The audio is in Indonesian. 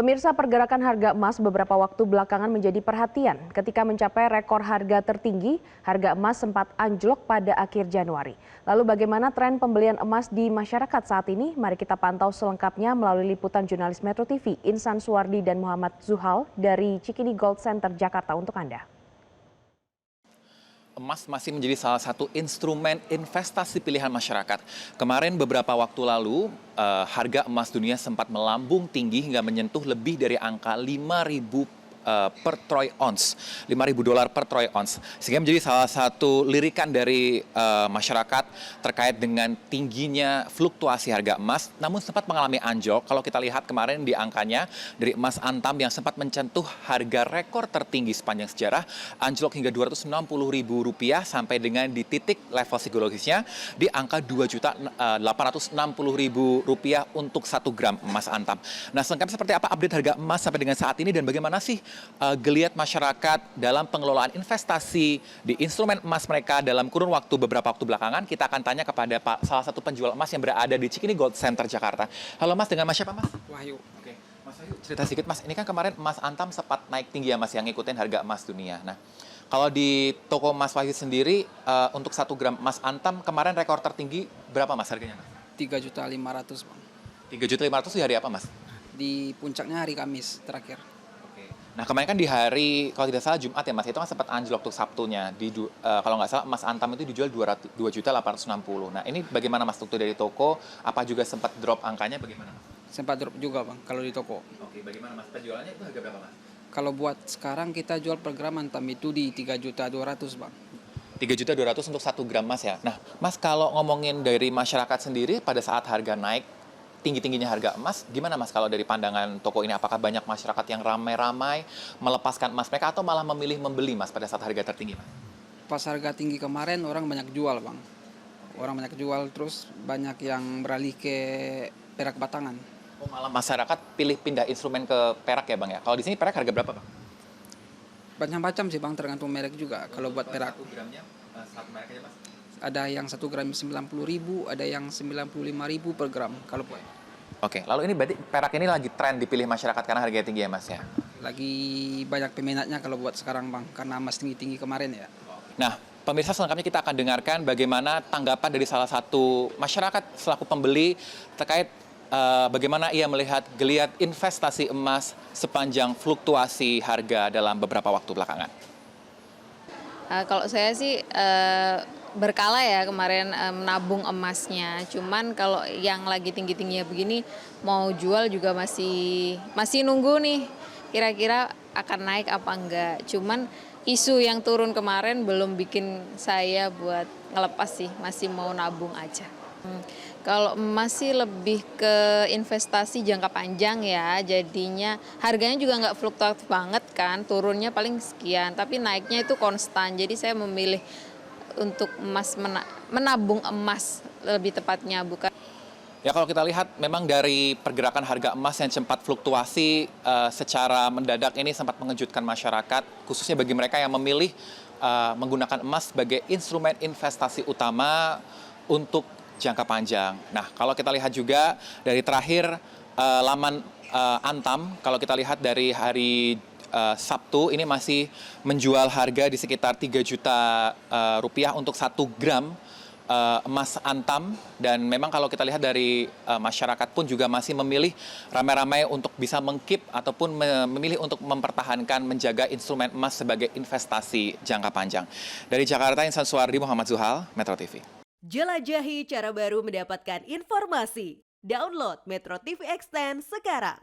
Pemirsa, pergerakan harga emas beberapa waktu belakangan menjadi perhatian. Ketika mencapai rekor harga tertinggi, harga emas sempat anjlok pada akhir Januari. Lalu bagaimana tren pembelian emas di masyarakat saat ini? Mari kita pantau selengkapnya melalui liputan jurnalis Metro TV, Insan Suwardi dan Muhammad Zuhal dari Cikini Gold Center, Jakarta untuk Anda. Emas masih menjadi salah satu instrumen investasi pilihan masyarakat. Kemarin beberapa waktu lalu, harga emas dunia sempat melambung tinggi hingga menyentuh lebih dari angka 5.000 per troy ounce, $5.000 per troy ounce, sehingga menjadi salah satu lirikan dari masyarakat terkait dengan tingginya fluktuasi harga emas. Namun sempat mengalami anjlok. Kalau kita lihat kemarin di angkanya dari emas antam yang sempat mencentuh harga rekor tertinggi sepanjang sejarah, anjlok hingga Rp260.000 sampai dengan di titik level psikologisnya di angka Rp2.860.000 untuk 1 gram emas antam. Nah, selengkapnya seperti apa update harga emas sampai dengan saat ini dan bagaimana sih geliat masyarakat dalam pengelolaan investasi di instrumen emas mereka dalam kurun waktu beberapa waktu belakangan, kita akan tanya kepada salah satu penjual emas yang berada di Cikini Gold Center, Jakarta. Halo Mas, dengan Mas siapa Mas? Wahyu. Oke, Mas Wahyu, cerita sedikit Mas, ini kan kemarin emas antam sempat naik tinggi ya Mas, yang ngikutin harga emas dunia. Nah, kalau di toko Mas Wahyu sendiri, untuk 1 gram emas antam kemarin rekor tertinggi berapa Mas harganya Mas? 3.500.000 Bang. 3.500.000 di hari apa Mas? Di puncaknya hari Kamis terakhir. Nah, kemarin kan di hari, kalau tidak salah Jumat ya Mas, itu kan sempat anjlok untuk Sabtunya. Kalau nggak salah emas antam itu dijual 2.860.000. Nah, ini bagaimana Mas struktur dari toko? Apa juga sempat drop angkanya bagaimana Mas? Sempat drop juga Bang kalau di toko. Oke, bagaimana Mas? Penjualannya itu harga berapa Mas? Kalau buat sekarang kita jual per gram antam itu di 3.200.000 Bang. 3.200.000 untuk 1 gram Mas ya. Nah, Mas kalau ngomongin dari masyarakat sendiri pada saat harga naik, tinggi-tingginya harga emas, gimana Mas kalau dari pandangan toko ini? Apakah banyak masyarakat yang ramai-ramai melepaskan emas mereka atau malah memilih membeli Mas pada saat harga tertinggi Mas? Pas harga tinggi kemarin orang banyak jual Bang. Orang banyak jual terus banyak yang beralih ke perak batangan. Oh, malah masyarakat pilih pindah instrumen ke perak ya Bang ya? Kalau di sini perak harga berapa Bang? Macam-macam sih Bang, tergantung merek juga. Kalau buat perak 1 gramnya, satu merek aja Mas? ada yang 1 gram 90.000, ada yang 95.000 per gram kalau buat. Oke, lalu ini berarti perak ini lagi tren dipilih masyarakat karena harganya tinggi ya Mas ya? Lagi banyak peminatnya kalau buat sekarang Bang, karena emas tinggi-tinggi kemarin ya. Nah, pemirsa, selengkapnya kita akan dengarkan bagaimana tanggapan dari salah satu masyarakat selaku pembeli terkait bagaimana ia melihat geliat investasi emas sepanjang fluktuasi harga dalam beberapa waktu belakangan. Kalau saya sih berkala ya kemarin menabung emasnya. Cuman kalau yang lagi tinggi-tingginya begini mau jual juga masih nunggu nih. Kira-kira akan naik apa enggak. Cuman isu yang turun kemarin belum bikin saya buat ngelepas sih, masih mau nabung aja. Kalau emas sih lebih ke investasi jangka panjang ya, jadinya harganya juga nggak fluktuatif banget kan, turunnya paling sekian, tapi naiknya itu konstan. Jadi saya memilih untuk emas menabung emas lebih tepatnya bukan. Ya, kalau kita lihat memang dari pergerakan harga emas yang sempat fluktuasi secara mendadak ini sempat mengejutkan masyarakat, khususnya bagi mereka yang memilih menggunakan emas sebagai instrumen investasi utama untuk jangka panjang. Nah, kalau kita lihat juga dari terakhir laman antam, kalau kita lihat dari hari Sabtu ini masih menjual harga di sekitar 3 juta rupiah untuk 1 gram emas antam, dan memang kalau kita lihat dari masyarakat pun juga masih memilih ramai-ramai untuk bisa mengkeep ataupun memilih untuk mempertahankan menjaga instrumen emas sebagai investasi jangka panjang. Dari Jakarta, Insan Suwardi, Muhammad Zuhal, Metro TV. Jelajahi cara baru mendapatkan informasi. Download Metro TV Extend sekarang.